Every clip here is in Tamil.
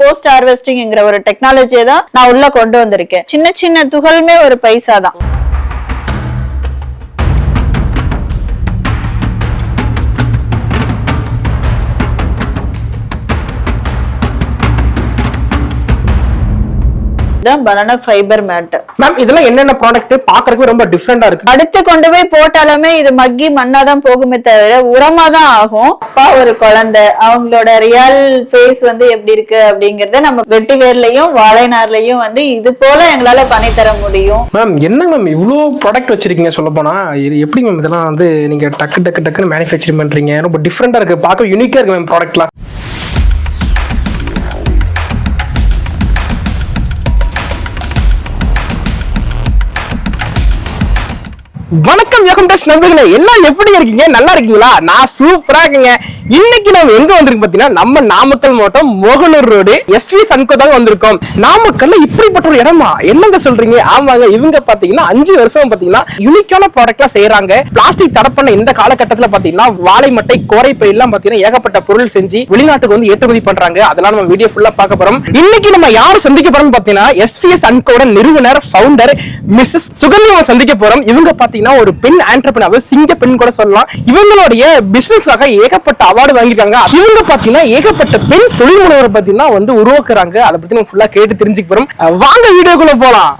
போஸ்ட் ஹார்வெஸ்டிங்ங்கிற ஒரு டெக்னாலஜியை தான் நான் உள்ள கொண்டு வந்திருக்கேன். சின்ன சின்ன துகள்மே ஒரு பைசா தான். Banana fibre mat. மேம் இதெல்லாம் என்னென்ன ப்ராடக்ட் பாக்குறதுக்கு ரொம்ப டிஃபரெண்டா இருக்கு. அடுத்து கொண்டு போய் போட்டாலுமே இது மக்கி மண்ணா தான் போகுமே தவிர உரமா தான் ஆகும். அப்பா ஒரு குழந்தை அவங்களோட ரியல் ஃபேஸ் வந்து எப்படி இருக்கு அப்படிங்கறத நம்ம வெட்டி வேர்லயும் வாழை நார்லயும் வந்து இது போல எங்களால பண்ணி தர முடியும். மேம் என்ன மேம் இவ்வளோ ப்ராடக்ட் வச்சிருக்கீங்க சொல்ல போனா எப்படி மேம் இதெல்லாம் வந்து நீங்க டக்குன்னு மேனுஃபேக்சரிங் பண்றீங்க? ரொம்ப டிஃபரெண்டா இருக்கு, பார்க்க யூனிக்கா இருக்கு மேம் ப்ராடக்ட்லாம். வணக்கம் யகம்டாஷ் நண்பர்களே, எல்லாம் எப்படி இருக்கீங்க? நல்லா இருக்கீங்களா? நான் சூப்பரா இருக்கீங்க. இன்னைக்கு நம்ம எங்க வந்திருக்கோம் பாத்தீங்கன்னா நம்ம நாமக்கல் மாவட்டம் மோகனூர் ரோடு SV சன்கோ தான் வந்திருக்கோம். நாமக்கல்ல இப்படிப்பட்ட ஒரு இடமா என்னங்க சொல்றீங்க? ஆமாங்க, இவங்க பாத்தீங்கன்னா 5 வருஷம் பாத்தீங்கன்னா யூனிக்கான ப்ராடக்ட்லாம் செய்யறாங்க. பிளாஸ்டிக் தடை பண்ண இந்த காலகட்டத்துல பாத்தீங்கன்னா வாழை மட்டை கோரை பை எல்லாம் பாத்தீங்கன்னா ஏகப்பட்ட பொருள் செஞ்சு வெளிநாட்டுக்கு வந்து ஏற்றுமதி பண்றாங்க. அதெல்லாம் நம்ம வீடியோ ஃபுல்லா பார்க்க போறோம். இன்னைக்கு நம்ம யாரும் சந்திக்க போறோம் பாத்தீங்கன்னா SV சன்கோட நிறுவனர் ஃபவுண்டர் மிஸ்ஸஸ் சுகன்யாவை சந்திக்க போறோம். இவங்க பாத்தீங்கன்னா ஒரு பெண் ஆண்டர்பிரனர், சிங்க பெண் கூட சொல்லலாம். இவங்களுடைய பிசினஸ்க்காக ஏகப்பட்ட அவார்டு வாங்கிருக்காங்க. இவங்க பாத்தீங்கன்னா ஏகப்பட்ட பெண் தொழில் முனைவோரை பாத்தீங்கன்னா வந்து உருவாக்குறாங்க. அதை பத்தி நம்ம ஃபுல்லா கேட்டு தெரிஞ்சுக்க போறோம். வாங்க வீடியோக்குள்ள போலாம்.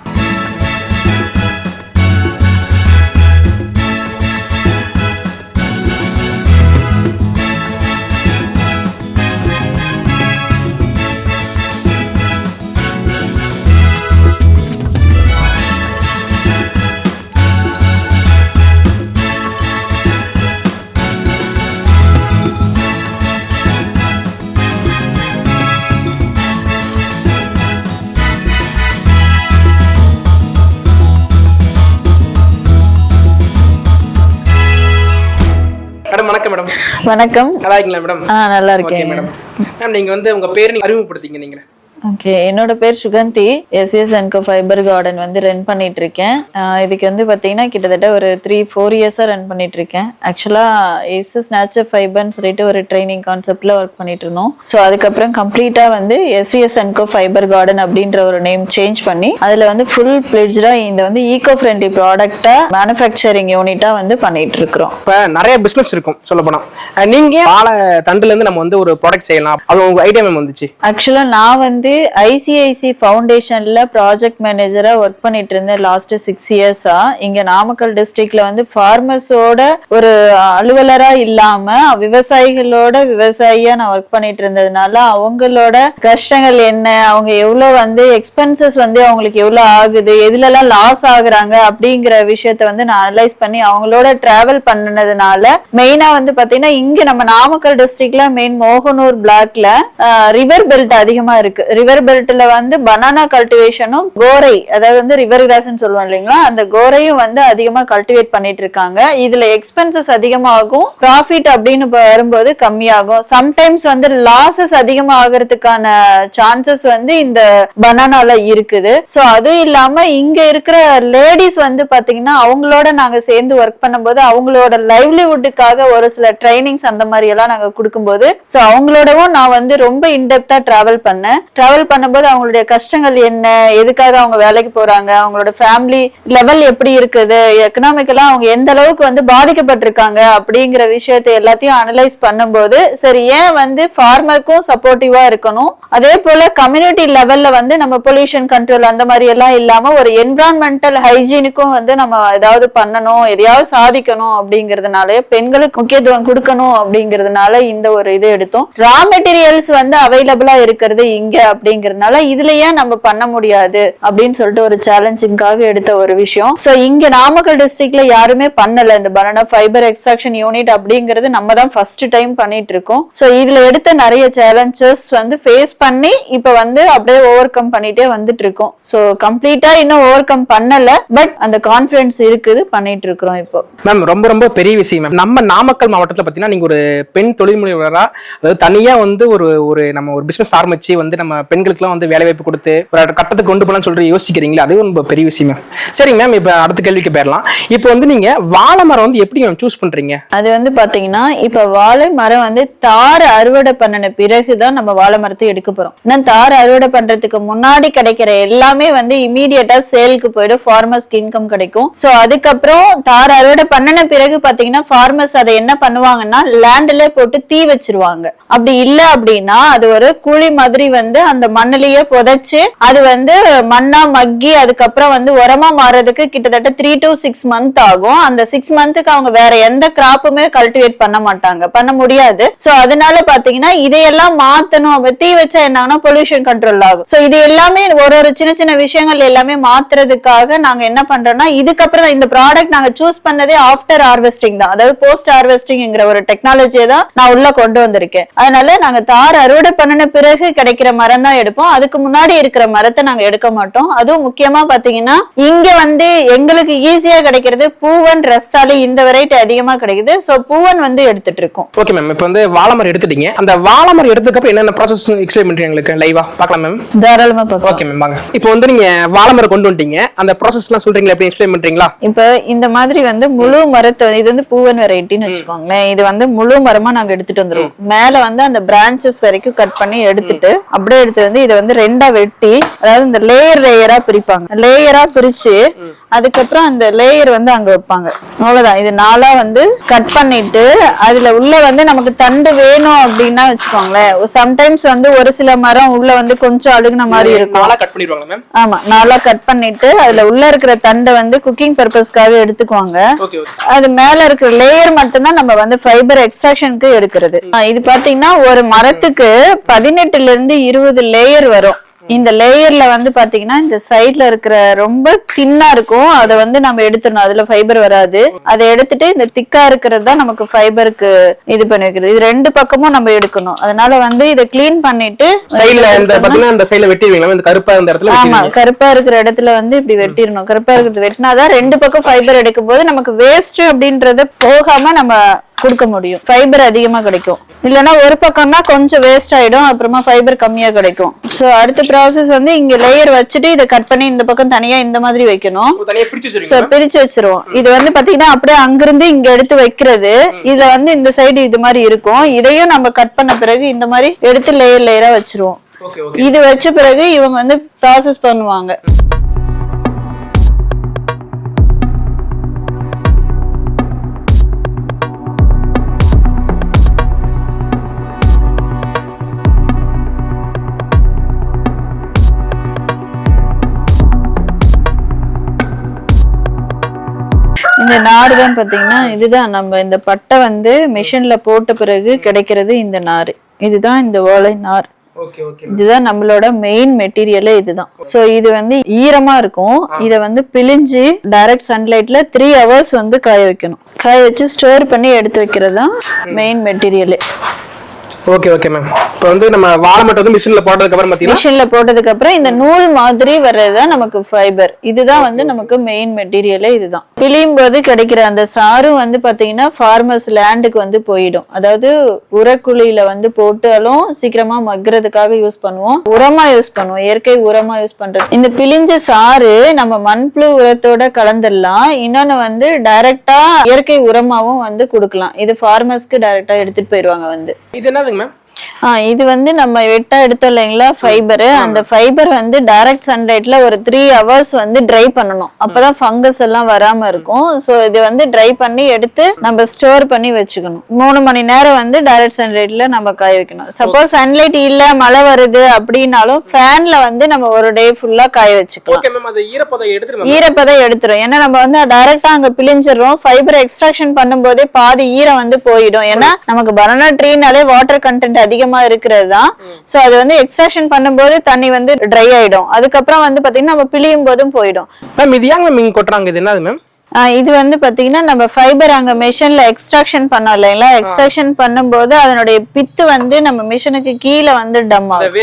வணக்கம் மேடம். வணக்கம். நல்லா இருக்கீங்களா மேடம்? நல்லா இருக்கேன் மேடம். மேம் நீங்க வந்து உங்க பேரை அறிமுகப்படுத்திங்க நீங்க. ஓகே, என்னோட பேர் சுகந்தி. SV சன்கோ ஃபைபர் கார்டன் வந்து ரன் பண்ணிட்டு இருக்கேன். இதுக்கு வந்து பாத்தீங்கன்னா கிட்டத்தட்ட ஒரு 3-4 இயர்ஸா ரன் பண்ணிட்டு இருக்கேன். ஆக்சுவலா SS நேச்சர் ஃபைபர்னு சொல்லிட்டு ஒரு ட்ரைனிங் கான்செப்ட்ல ஒர்க் பண்ணிட்டு இருந்தோம். ஸோ அதுக்கப்புறம் கம்ப்ளீட்டா வந்து SV சன்கோ ஃபைபர் கார்டன் அப்படின்ற ஒரு நேம் சேஞ்ச் பண்ணி அதுல வந்து ஃபுல் பிளெட்ஜ்டா இந்த வந்து ஈகோ ஃப்ரெண்ட்லி ப்ராடக்டா மேனுஃபேக்சரிங் யூனிட்டா வந்து பண்ணிட்டு இருக்கிறோம். இப்ப நிறைய பிசினஸ் இருக்கும் சொல்ல போனா. நீங்க வாழை தண்டுல இருந்து நம்ம வந்து ஒரு ப்ராடக்ட் செய்யலாம், அது உங்க ஐடியா மேம் வந்துச்சு? ஆக்சுவலா நான் வந்து ICIC ஃபவுண்டேஷன்ல ப்ராஜெக்ட் மேனேஜரா ஒர்க் பண்ணிட்டு இருந்தேன் லாஸ்ட் 6 இயர்ஸா. இங்க நாமக்கல் டிஸ்ட்ரிக்ட்ல வந்து ஃபார்மர்ஸோட ஒரு அலுவலரா இல்லாம விவசாயிகளோட விவசாயியா நான் ஒர்க் பண்ணிட்டு இருந்ததுனால அவங்களோட கஷ்டங்கள் என்ன, அவங்க எவ்வளவு வந்து எக்ஸ்பென்சஸ் வந்து அவங்களுக்கு எவ்வளவு ஆகுது, எதுல எல்லாம் லாஸ் ஆகுறாங்க அப்படிங்கிற விஷயத்த வந்து நான் அனலைஸ் பண்ணி அவங்களோட டிராவல் பண்ணதுனால மெயினா வந்து பாத்தீங்கன்னா இங்க நம்ம நாமக்கல் டிஸ்ட்ரிக்ட்ல மெயின் மோகனூர் பிளாக்ல ரிவர் பெல்ட் அதிகமா இருக்கு. ரிவர் பெல்ட்ல வந்து பனானா கல்டிவேஷனும் கோரை, அதாவது வந்து ரிவர் கிராஸ்ன்னு சொல்லுவோம் இல்லைங்களா, அந்த கோரையும் வந்து அதிகமா கல்டிவேட் பண்ணிட்டு இருக்காங்க. இதுல எக்ஸ்பென்சஸ் அதிகமாகும், ப்ராஃபிட் அப்படின்னு வரும்போது கம்மியாகும். சம்டைம்ஸ் வந்து லாசஸ் அதிகமா ஆகிறதுக்கான சான்சஸ் வந்து இந்த பனானால இருக்குது. சோ அது இல்லாம இங்க இருக்கிற லேடிஸ் வந்து பாத்தீங்கன்னா அவங்களோட நாங்க சேர்ந்து ஒர்க் பண்ணும்போது அவங்களோட லைவ்லிவுட்டுக்காக ஒரு சில ட்ரைனிங்ஸ் அந்த மாதிரி எல்லாம் நாங்க கொடுக்கும்போது சோ அவங்களோடவும் நான் வந்து ரொம்ப இன்டெப்தா டிராவல் பண்ணேன். டிராவல் பண்ணும்போது அவங்களுடைய கஷ்டங்கள் என்ன, எதுக்காக அவங்க வேலைக்கு போறாங்க, அவங்களோட ஃபேமிலி லெவல் எப்படி இருக்குது, எக்கனாமிக்கலா அவங்க எந்த அளவுக்கு வந்து பாதிக்கப்பட்டிருக்காங்க அப்படிங்கிற விஷயத்தை எல்லாத்தையும் அனலைஸ் பண்ணும்போது சரி ஏன் வந்து ஃபார்மருக்கும் சப்போர்ட்டிவா இருக்கணும், அதே போல கம்யூனிட்டி லெவல்ல வந்து நம்ம பொல்யூஷன் கண்ட்ரோல் அந்த மாதிரி எல்லாம் இல்லாம ஒரு என்விரான்மெண்டல் ஹைஜீனுக்கும் வந்து நம்ம ஏதாவது பண்ணணும், எதையாவது சாதிக்கணும் அப்படிங்கறதுனால பெண்களுக்கு முக்கியத்துவம் கொடுக்கணும் அப்படிங்கறதுனால இந்த ஒரு இது எடுத்தோம். ரா மெட்டீரியல்ஸ் வந்து அவைலபிளா இருக்கிறது இங்க அப்படிங்கறதுனால இதுலயே நம்ம பண்ண முடியாது அப்படின்னு சொல்லிட்டு ஒரு சேலஞ்சிங்காக எடுத்த ஒரு விஷயம். சோ இங்க நாமக்கல் டிஸ்ட்ரிக்ட்ல யாருமே பண்ணல இந்த பனானா ஃபைபர் எக்ஸ்ட்ராக்ஷன் யூனிட் அப்படிங்கிறது நம்ம தான் ஃபர்ஸ்ட் டைம் பண்ணிட்டு இருக்கோம். சோ இதுல எடுத்த நிறைய சேலஞ்சஸ் வந்து ஃபேஸ் பண்ணி இப்ப வந்து அப்படியே ஓவர் கம் பண்ணிட்டே வந்துட்டு இருக்கோம். சோ கம்ப்ளீட்டா இன்னும் ஓவர் கம் பண்ணல, பட் அந்த கான்ஃபிடன்ஸ் இருக்குது, பண்ணிட்டு இருக்கிறோம் இப்போ. மேம் ரொம்ப ரொம்ப பெரிய விஷயம் மேம். நம்ம நாமக்கல் மாவட்டத்துல பாத்தீங்கன்னா நீங்க ஒரு பெண் தொழில் முனைவரா, அதாவது தனியா வந்து ஒரு நம்ம ஒரு பிசினஸ் ஆரம்பிச்சு வந்து நம்ம பெண்களுக்குலாம் வந்து வேலை வாய்ப்பு கொடுத்து ஒரு கட்டத்துக்கு கொண்டு போகலாம்னு சொல்லிட்டு யோசிக்கிறீங்களா? அது ரொம்ப பெரிய விஷயம். சரிங்க மேம், இப்போ அடுத்த கேள்விக்கு போயிடலாம். இப்போ வந்து நீங்க வாழை மரம் வந்து எப்படி மேம் சூஸ் பண்றீங்க? அது வந்து பாத்தீங்கன்னா இப்ப வாழை மரம் வந்து தார் அறுவடை பண்ணின பிறகுதான் நம்ம வாழை மரத்தை எடுக்க போறோம். இன்னும் தார் அறுவடை பண்றதுக்கு முன்னாடி கிடைக்கிற எல்லாமே வந்து இமீடியட்டா சேலுக்கு போயிடும், ஃபார்மர்ஸ்க்கு இன்கம் கிடைக்கும். சோ அதுக்கப்புறம் தார் அறுவடை பண்ணின பிறகு பாத்தீங்கன்னா ஃபார்மர்ஸ் அதை என்ன பண்ணுவாங்கன்னா லேண்ட்ல போட்டு தீ வச்சிருவாங்க. அப்படி இல்ல அப்படின்னா அது ஒரு குழி மாதிரி வந்து அந்த மண்ணிலேயே புதைச்சு அது வந்து மண்ணா மக்கி அதுக்கப்புறம் வந்து உரமா மாறதுக்கு கிட்டத்தட்ட 3 to 6 months ஆகும். அந்த 6 monthsக்கு அவங்க வேற எந்த கிராப்புமே கல்டிவேட் பண்ண மாட்டாங்க, பண்ண முடியாது. சோ அதனால பாத்தீங்கன்னா இதையெல்லாம் மாத்தணும். தீ வச்சா என்னன்னா பொல்யூஷன் கண்ட்ரோல் ஆகும். சோ இது எல்லாமே ஒரு சின்ன சின்ன விஷயங்கள் எல்லாமே மாத்துறதுக்காக நாங்க என்ன பண்றோம்னா இதுக்கப்புறம் இந்த ப்ராடக்ட் நாங்க சூஸ் பண்ணதே ஆஃப்டர் ஹார்வெஸ்டிங் தான், அதாவது போஸ்ட் ஹார்வெஸ்டிங்ங்கிற ஒரு டெக்னாலஜியை தான் நான் உள்ள கொண்டு வந்திருக்கேன். அதனால நாங்க தார் அறுவடை பண்ணின பிறகு கிடைக்கிற மரம் தான் எடுப்போம், அதுக்கு முன்னாடி இருக்கிற மரத்தை நாங்க எடுக்க மாட்டோம். அதுவும் முக்கியமா பாத்தீங்கன்னா இங்க வந்து எங்களுக்கு ஈஸியா கிடைக்கிறது பூவன், ரஸ்தாலி, இந்த வெரைட்டி அதிகமா கிடைக்குது. சோ பூவன் வந்து எடுத்துட்டு இருக்கோம். ஓகே மேம், இப்போ வந்து வாழை மரம் எடுத்துட்டீங்க. அந்த வாழை மரம் எடுத்ததுக்கு அப்புறம் என்னென்ன ப்ராசஸ் எக்ஸ்பிளைன் பண்றீங்க எங்களுக்கு லைவா பார்க்கலாம் மேம்? தாராளமா பார்க்கலாம். ஓகே மேம், வாங்க. இப்போ வந்து நீங்க வாழை மரம் கொண்டு வந்துட்டீங்க, அந்த ப்ராசஸ்லாம் சொல்றீங்களா, எப்படி எக்ஸ்பிளைன் பண்றீங்களா? இப்போ இந்த மாதிரி வந்து முழு மரத்தை இது வந்து பூவன் வெரைட்டின்னு வச்சுக்கோங்களேன். இது வந்து முழு மரமா நாங்க எடுத்துட்டு வந்துருவோம். மேல வந்து அந்த பிரான்ச்சஸ் வரைக்கும் கட் பண்ணி எடுத்துட்டு அப்படியே எடுத்து வந்து இதை வந்து ரெண்டா வெட்டி, அதாவது இந்த லேயரா பிரிப்பாங்க. லேயரா பிரிச்சு அதுக்கப்புறம் அந்த லேயர் வந்து அங்க வைப்பாங்க. அவ்வளவுதான். இது நாளா வந்து கட் பண்ணிட்டு அதுல உள்ள வந்து நமக்கு தண்டு வேணும் அப்படின்னா வச்சுக்கோங்களேன். சம்டைம்ஸ் வந்து ஒரு சில மரம் உள்ள வந்து கொஞ்சம் அழுகுன மாதிரி இருக்கும். ஆமா, நாளா கட் பண்ணிட்டு அதுல உள்ள இருக்கிற தண்டை வந்து குக்கிங் பர்பஸ்க்காக எடுத்துக்குவாங்க. அது மேல இருக்கிற லேயர் மட்டும்தான் நம்ம வந்து ஃபைபர் எக்ஸ்ட்ராக்ஷனுக்கு எடுக்கிறது. இது பாத்தீங்கன்னா ஒரு மரத்துக்கு 18 ல இருந்து 20 லேயர் வரும். இந்த லேயர்ல வந்து பாத்தீங்கன்னா இந்த சைட்ல இருக்கிற ரொம்ப தின்னா இருக்கும், அதை வந்து நம்ம எடுத்துடணும், அதுல ஃபைபர் வராது. அதை எடுத்துட்டு இந்த திக்கா இருக்கிறது தான் நமக்கு ஃபைபருக்கு இது பண்ணி வைக்கிறது. இது ரெண்டு பக்கமும் நம்ம எடுக்கணும். அதனால வந்து இதை கிளீன் பண்ணிட்டு சைடுல இந்த பாத்தீங்கன்னா இந்த சைடுல வெட்டிடுவீங்க, இந்த கருப்பா இருந்த இடத்துல. ஆமா, கருப்பா இருக்கிற இடத்துல வந்து இப்படி வெட்டிடணும். கருப்பா இருக்கிறது வெட்டினாதான் ரெண்டு பக்கம் ஃபைபர் எடுக்கும் போது நமக்கு வேஸ்ட் அப்படின்றத போகாம நம்ம கொடுக்க முடியும், ஃபைபர் அதிகமா கிடைக்கும். இல்லைன்னா ஒரு பக்கம்னா கொஞ்சம் வேஸ்ட் ஆயிடும், அப்புறமா ஃபைபர் கம்மியா கிடைக்கும். சோ அடுத்த ப்ராசஸ் வந்து இங்க லேயர் வச்சுட்டு இதை கட் பண்ணி இந்த பக்கம் தனியா இந்த மாதிரி வைக்கணும். பிரிச்சு வச்சிருவோம். இது வந்து பாத்தீங்கன்னா அப்படியே அங்கிருந்து இங்க எடுத்து வைக்கிறது. இதுல வந்து இந்த சைடு இது மாதிரி இருக்கும். இதையும் நம்ம கட் பண்ண பிறகு இந்த மாதிரி எடுத்து லேயர் லேயரா வச்சிருவோம். இது வச்ச பிறகு இவங்க வந்து ப்ராசஸ் பண்ணுவாங்க. இந்த நாறு தான் பாத்தீங்கன்னா இதுதான் நம்ம இந்த பட்டை வந்து மிஷின்ல போட்ட பிறகு கிடைக்கிறது இந்த நாறு. இதுதான் இந்த ஓலை நார். இதுதான் நம்மளோட மெயின் மெட்டீரியலே இதுதான். சோ இது வந்து ஈரமா இருக்கும். இத வந்து பிழிஞ்சு டைரக்ட் சன்லைட்ல 3 hours வந்து காய வைக்கணும். காய வச்சு ஸ்டோர் பண்ணி எடுத்து வைக்கிறது தான் மெயின் மெட்டீரியலே. Okay okay ma'am. இப்போ வந்து நம்ம வாழை மட்டும் வந்து மிஷின்ல போட்டதுக்கு அப்புறம் பாத்தீங்கன்னா மிஷின்ல போட்டதுக்கு அப்புறம் இந்த நூல் மாதிரி வர்றதுதான் நமக்கு ஃபைபர். இதுதான் வந்து நமக்கு மெயின் மெட்டீரியலே இதுதான். பிழியும் போது கிடைக்கிற அந்த சாரும் வந்து பாத்தீங்கன்னா ஃபார்மர்ஸ் லேண்டுக்கு வந்து போயிடும். அதாவது உரக்குழியில வந்து போட்டாலும் சீக்கிரமா மக்குறதுக்காக யூஸ் பண்ணுவோம், உரமா யூஸ் பண்ணுவோம், இயற்கை உரமா யூஸ் பண்றது. இந்த பிழிஞ்ச சாறு நம்ம மண்புழு உரத்தோட கலந்துடலாம். இன்னொன்னு வந்து டைரக்டா இயற்கை உரமாவும் வந்து கொடுக்கலாம். இது ஃபார்மர்ஸ்க்கு டைரக்டா எடுத்துட்டு போயிருவாங்க வந்து. இது என்னதுங்க மேம்? இது வந்து நம்ம வெட்டா எடுத்தோம் இல்லைங்களா ஃபைபர். அந்த ஃபைபர் வந்து டைரக்ட் சன்லைட்ல ஒரு 3 hours வந்து ட்ரை பண்ணணும். அப்பதான் ஃபங்கஸ் எல்லாம் வராம இருக்கும். சோ இது வந்து ட்ரை பண்ணி எடுத்து நம்ம ஸ்டோர் பண்ணி வச்சுக்கணும். 3 மணி நேரம் வந்து டைரக்ட் சன்லைட்ல நம்ம காய வைக்கணும். சப்போஸ் சன்லைட் இல்ல, மழை வருது அப்படின்னாலும் ஃபேன்ல வந்து நம்ம ஒரு டே ஃபுல்லா காய வச்சுக்கலாம். ஈரப்பதம் எடுத்துரும். ஏன்னா நம்ம வந்து டைரக்டா அங்க பிழிஞ்சிடறோம். ஃபைபர் எக்ஸ்ட்ராக்ஷன் பண்ணும் போதே பாதி ஈரம் வந்து போயிடும். ஏன்னா நமக்கு பனானா ட்ரீனாலே வாட்டர் கண்டென்ட் அதிகமா இருக்கிறது தான். சோ அது வந்து எக்ஸ்ட்ராக்ஷன் பண்ணும்போது தண்ணி வந்து ட்ரை ஆயிடும். அதுக்கப்புறம் வந்து பாத்தீங்கன்னா நம்ம பிழியும் போதும் போயிடும். மேம் இது ஏங்க மீன் கொட்டுறாங்க? இது என்னது மேம்? இது வந்து பாத்தீங்கன்னா நம்ம ஃபைபர் அங்க மிஷின்ல எக்ஸ்ட்ராக்ஷன் பண்ணோம் இல்லைங்களா, எக்ஸ்ட்ராக்ஷன் பண்ணும்போது அதனுடைய பித்து வந்து நம்ம மிஷினுக்கு கீழே வந்து டம் ஆகும்,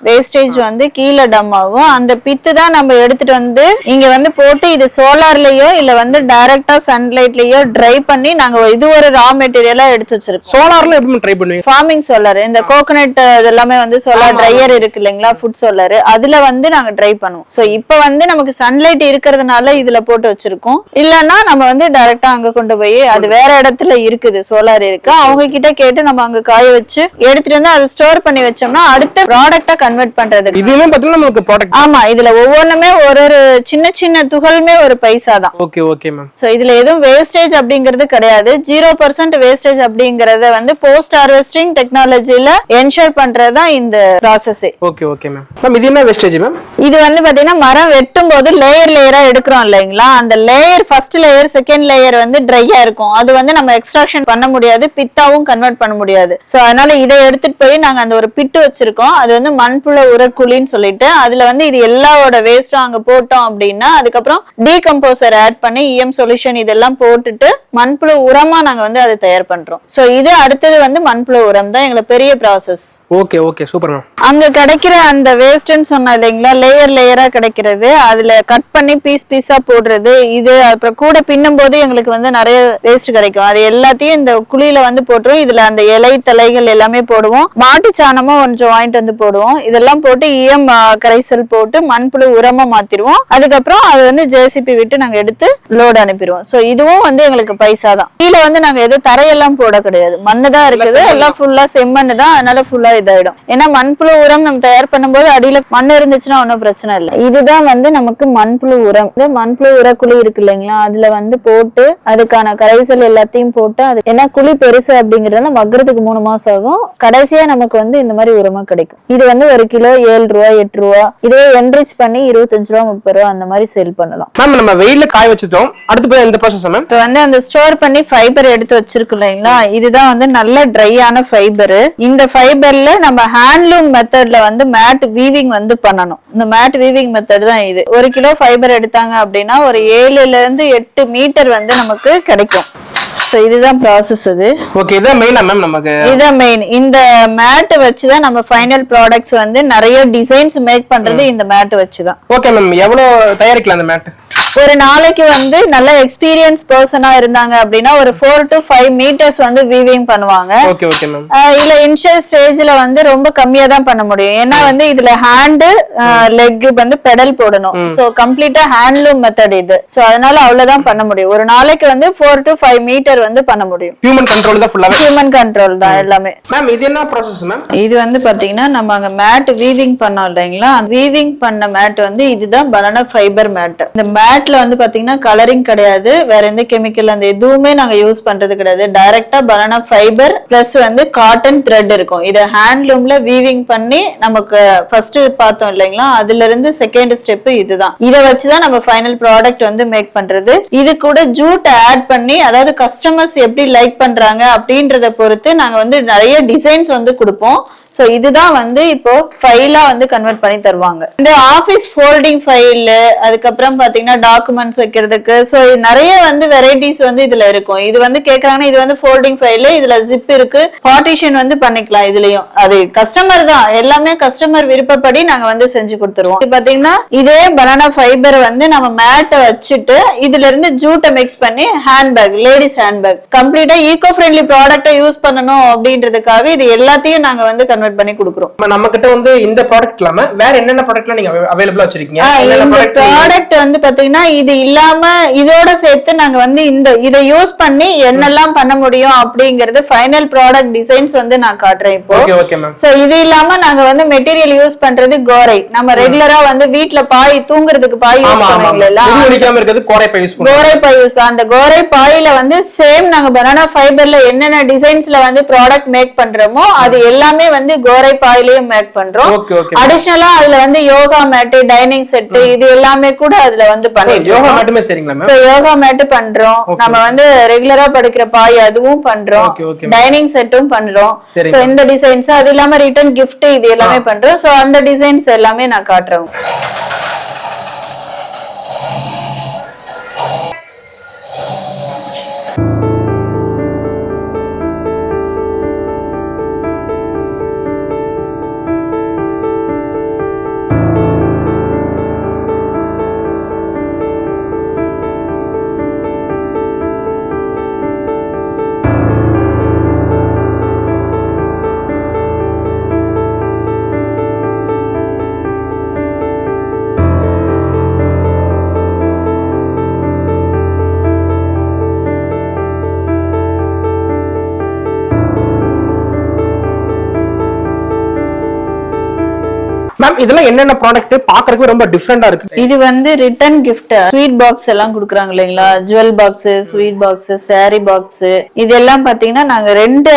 வேஸ்டேஜ் வந்து கீழே டம் ஆகும். அந்த பித்து தான் நம்ம எடுத்துட்டு வந்து இங்க வந்து போட்டு இது சோலார்லயோ இல்ல வந்து டைரக்டா சன்லைட்லயோ ட்ரை பண்ணி நாங்க இது ஒரு ரா மெட்டீரியலா எடுத்து வச்சிருக்கோம். சோலார்ல எப்படி ட்ரை பண்ணுவீங்க? ஃபார்மிங் சோலார், இந்த கோகனட் இதெல்லாமே வந்து சோலார் ட்ரையர் இருக்கு இல்லைங்களா, ஃபுட் சோலார், அதுல வந்து நாங்க ட்ரை பண்ணுவோம். சோ இப்போ வந்து நமக்கு சன்லைட் இருக்கிறதுனால இதுல போட்டு வச்சிருக்கோம். இல்லன்னா நம்ம வந்து டைரக்டா அங்க கொண்டு போய் அது வேற இடத்துல இருக்குது, சோலார் இருக்கு, அவங்க கிட்ட கேட்டு நம்ம அங்க காய வச்சு எடுத்துட்டு வந்து அதை ஸ்டோர் பண்ணி வச்சோம்னா அடுத்த ப்ராடக்ட்டா கன்வெர்ட் பண்றதுக்கு. இதுவுமே பாத்தீங்கன்னா நமக்கு ப்ராடக்ட். ஆமா, இதுல ஒவ்வொன்றுமே ஒரு ஒரு சின்ன சின்ன துகள்மே ஒரு பைசா தான். Okay okay ma'am. சோ இதுல எதுவும் வேஸ்டேஜ் அப்படிங்கிறது கிடையாது. 0% வேஸ்டேஜ் அப்படிங்கறத வந்து போஸ்ட் ஹார்வெஸ்டிங் டெக்னாலஜில என்ஷூர் பண்றதா இந்த process. Okay okay ma'am. Ma'am இது என்ன வேஸ்டேஜ் மேம்? இது வந்து பாத்தீங்கன்னா மரம் வெட்டும் போது லேயர் லேயரா எடுக்கிறோம் இல்லைங்களா, அந்த layer first layer second layer வந்து ட்ரையா இருக்கும், அது வந்து நம்ம எக்ஸ்ட்ராக்ஷன் பண்ண முடியாது, பித்தாவும் கன்வெர்ட் பண்ண முடியாது. சோ அதனால இதை எடுத்துட்டு போய் நாங்க அந்த ஒரு பிட்டு வச்சிருக்கோம், அது வந்து மண்புழு உரக்குழின்னு சொல்லிட்டு அதுல வந்து இது எல்லாவோட வேஸ்டும் அங்க போட்டோம் அப்படின்னா அதுக்கப்புறம் டீகம்போசர் ஆட் பண்ணி இஎம் சொல்யூஷன் இதெல்லாம் போட்டுட்டு மண்புழு உரமா நாங்க வந்து அதை தயார் பண்றோம். சோ இது அடுத்தது வந்து மண்புழு உரம் தான் எங்களுக்கு பெரிய process. Okay okay super ma'am. அங்க கிடைக்கிற அந்த வேஸ்ட்னு சொன்னா இல்லைங்களா, லேயர் லேயரா கிடைக்கிறது, அதுல கட் பண்ணி பீஸ் பீஸா போடுறது, இது அப்புறம் கூட பின்னும் போது எங்களுக்கு வந்து நிறைய வேஸ்ட் கிடைக்கும், அது எல்லாத்தையும் இந்த குழியில வந்து போட்டுரும். இதுல அந்த இலை தலைகள் எல்லாமே போடுவோம், மாட்டு சாணமும் கொஞ்சம் வாங்கிட்டு வந்து போடுவோம், இதெல்லாம் போட்டு இஎம் கரைசல் போட்டு மண்புழு உரமா மாத்திருவோம். அதுக்கப்புறம் அது வந்து ஜேசிபி விட்டு நாங்க எடுத்து லோடு அனுப்பிடுவோம். சோ இதுவும் வந்து எங்களுக்கு பைசா தான். கீழே வந்து நாங்க எதுவும் தரையெல்லாம் போட கிடையாது, மண்ணு தான் இருக்குது, எல்லாம் ஃபுல்லா செம்மண்ணு தான், அதனால ஃபுல்லா இதாயிடும். ஏன்னா மண்புழு உரம் நம்ம தயார் பண்ணும்போது அடியில மண் இருந்துச்சுன்னா ஒன்னும் பிரச்சனை இல்லை. இதுதான் வந்து நமக்கு மண்புழு உரம். மண்புழு உரக்குழி இருக்கு இல்லைங்களா, அதுல வந்து போட்டு அதுக்கான கரைசல் எல்லாத்தையும் போட்டு அது ஏன்னா குழி பெருசு அப்படிங்கறதுனால மக்கிறதுக்கு 3 மாசம் ஆகும். கடைசியா நமக்கு வந்து இந்த மாதிரி உரமா கிடைக்கும். இது வந்து 1 கிலோ 7 ரூபா 8 ரூபா, இதே என்ரிச் பண்ணி 25 ரூபா 30 ரூபா அந்த மாதிரி சேல் பண்ணலாம். மேம் நம்ம வெயில்ல காய வச்சிட்டோம், அடுத்து போய் இந்த ப்ராசஸ் மேம். இப்போ வந்து அந்த ஸ்டோர் பண்ணி ஃபைபர் எடுத்து வச்சிருக்கோம் இல்லைங்களா, இதுதான் வந்து நல்ல ட்ரையான ஃபைபர். இந்த ஃபைபர்ல நம்ம ஹேண்ட்லூம் மெத்தட்ல வந்து மேட் வீவிங் வந்து பண்ணணும். இந்த மேட் வீவிங் மெத்தட் தான் இது. 1 கிலோ ஃபைபர் எடுத்தாங்க அப்படின்னா ஒரு 7ல இருந்து 8 மீட்டர் வந்து நமக்கு கிடைக்கும். சோ இதுதான் ப்ராசஸ். அது ஓகே, இதான் மெயினா மேம் நமக்கு? இதான் மெயின். இந்த மேட் வச்சு தான் நம்ம ஃபைனல் ப்ராடக்ட்ஸ் வந்து நிறைய டிசைன்ஸ் மேக் பண்றது இந்த மேட் வச்சு தான். ஓகே மேம், எவ்வளவு தயாரிக்கலாம் அந்த மேட்? ஒரு நாளைக்கு வந்து நல்ல எக்ஸ்பீரியன்ஸ் பர்சனா இருந்தாங்க அப்படின்னா ஒரு 4 to 5 மீட்டர்ஸ் வந்து வீவிங் பண்ணுவாங்க. Okay okay ma'am. இல்ல இனிஷியல் ஸ்டேஜ்ல வந்து ரொம்ப கம்மியா தான் பண்ண முடியும், ஏன்னா வந்து இதுல ஹேண்ட் லெக் வந்து பெடல் போடணும். சோ கம்ப்ளீட்டா ஹேண்ட்லூம் மெத்தட் இது. சோ அதனால அவ்வளவுதான் பண்ண முடியும். ஒரு நாளைக்கு வந்து 4 to 5 மீட்டர் வந்து பண்ண முடியும். ஹியூமன் கண்ட்ரோல் தான் ஃபுல்லாவே. ஹியூமன் கண்ட்ரோல் தான் எல்லாமே. மேம் இது என்ன ப்ராசஸ் மேம்? இது வந்து பாத்தீங்கன்னா நம்ம அங்க மேட் வீவிங் பண்ணோம் இல்லைங்களா, வீவிங் பண்ண மேட் வந்து இதுதான் பனானா ஃபைபர் மேட். இந்த மேட்ல வந்து பாத்தீங்கன்னா கலரிங் கிடையாது, வேற எந்த கெமிக்கல் அந்த எதுவுமே நாங்க யூஸ் பண்றது கிடையாது. டைரக்டா பனானா ஃபைபர் பிளஸ் வந்து காட்டன் த்ரெட் இருக்கும். இத ஹேண்ட்லூம்ல வீவிங் பண்ணி நமக்கு ஃபர்ஸ்ட் பார்த்தோம் இல்லைங்களா, அதுல இருந்து செகண்ட் ஸ்டெப் இதுதான். இத வச்சுதான் நம்ம ஃபைனல் ப்ராடக்ட் வந்து மேக் பண்றது. இது கூட ஜூட் ஆட் பண்ணி, அதாவது கஸ்டமர்ஸ் எப்படி லைக் பண்றாங்க அப்படின்றத பொறுத்து நாங்க வந்து நிறைய டிசைன்ஸ் வந்து கொடுப்போம். சோ இதுதான் வந்து இப்போ ஃபைலா வந்து கன்வெர்ட் பண்ணி தருவாங்க. இந்த ஆபீஸ் ஃபோல்டிங் ஃபைல், அதுக்கப்புறம் பாத்தீங்கன்னா டாக்குமெண்ட்ஸ் வைக்கிறதுக்கு, சோ நிறைய வந்து வெரைட்டிஸ் வந்து இதுல இருக்கும். இது வந்து கேக்குறாங்கன்னா இது வந்து ஃபோல்டிங் ஃபைல், இதுல ஜிப் இருக்கு, பார்ட்டிஷன் வந்து பண்ணிக்கலாம். இதுலயும் அது கஸ்டமர் தான், எல்லாமே கஸ்டமர் விருப்பப்படி நாங்க வந்து செஞ்சு கொடுத்துருவோம். இது பாத்தீங்கன்னா இதே பனானா ஃபைபர் வந்து நம்ம மேட்டை வச்சுட்டு இதுல இருந்து ஜூட்டை மிக்ஸ் பண்ணி ஹேண்ட்பேக், லேடிஸ் ஹேண்ட்பேக் கம்ப்ளீட்டா ஈகோ ஃப்ரெண்ட்லி ப்ராடக்ட்டை யூஸ் பண்ணணும் அப்படின்றதுக்காக இது எல்லாத்தையும் நாங்க வந்து கன்வெர்ட் பண்ணி கொடுக்கிறோம். நம்ம கிட்ட வந்து இந்த ப்ராடக்ட் இல்லாம வேற என்னென்ன ப்ராடக்ட்லாம் நீங்க அவேலபிளா வச்சிருக்கீங்க? இந்த ப்ராடக்ட் வந்து பாத்தீங்கன்னா இது இல்லாம இதோட சேர்த்து நாங்க வந்து இதை யூஸ் பண்ணி என்னெல்லாம் பண்ண முடியும் அப்படிங்கறது ஃபைனல் ப்ராடக்ட் டிசைன்ஸ் வந்து நான் காட்டுறேன் இப்போ. Okay okay ma'am. சோ இது இல்லாம நாங்க வந்து மெட்டீரியல் யூஸ் பண்றது கோரை. நம்ம ரெகுலரா வந்து வீட்ல பாய் தூங்குறதுக்கு பாய் யூஸ் பண்ணுவீங்களா, கோரை பாய் யூஸ் பண்ணுவோம். கோரை பாய் யூஸ் பண்ணுவோம். அந்த கோரை பாயில வந்து சேம் நாங்க பனானா ஃபைபர்ல என்னென்ன டிசைன்ஸ்ல வந்து ப்ராடக்ட் மேக் பண்றோமோ அது எல்லாமே வந்து கோரை பாயிலையும் மேக் பண்றோம். அடிஷனலா அதுல வந்து யோகா மேட், டைனிங் செட் இது எல்லாமே கூட அதுல வந்து பண்ணிடுறோம். யோகா மேட்டுமே சரிங்களா? சோ யோகா மேட் பண்றோம். நம்ம வந்து ரெகுலரா படுக்கிற பாய் அதுவும் பண்றோம், டைனிங் செட்டும் பண்றோம். சோ இந்த டிசைன்ஸ் அது இல்லாம ரிட்டர்ன் கிஃப்ட் இது எல்லாமே பண்றோம். சோ அந்த டிசைன்ஸ் எல்லாமே நான் காட்டுறேன். மேம் இதெல்லாம் என்னென்ன ப்ராடக்ட் பாக்குறதுக்கு ரொம்ப டிஃபரெண்டா இருக்கு? இது வந்து ரிட்டர்ன் கிஃப்ட் ஸ்வீட் பாக்ஸ் எல்லாம் கொடுக்குறாங்க இல்லைங்களா, jewel box, sweet box, sorry box, இதெல்லாம் பாத்தீங்கன்னா நாங்க 2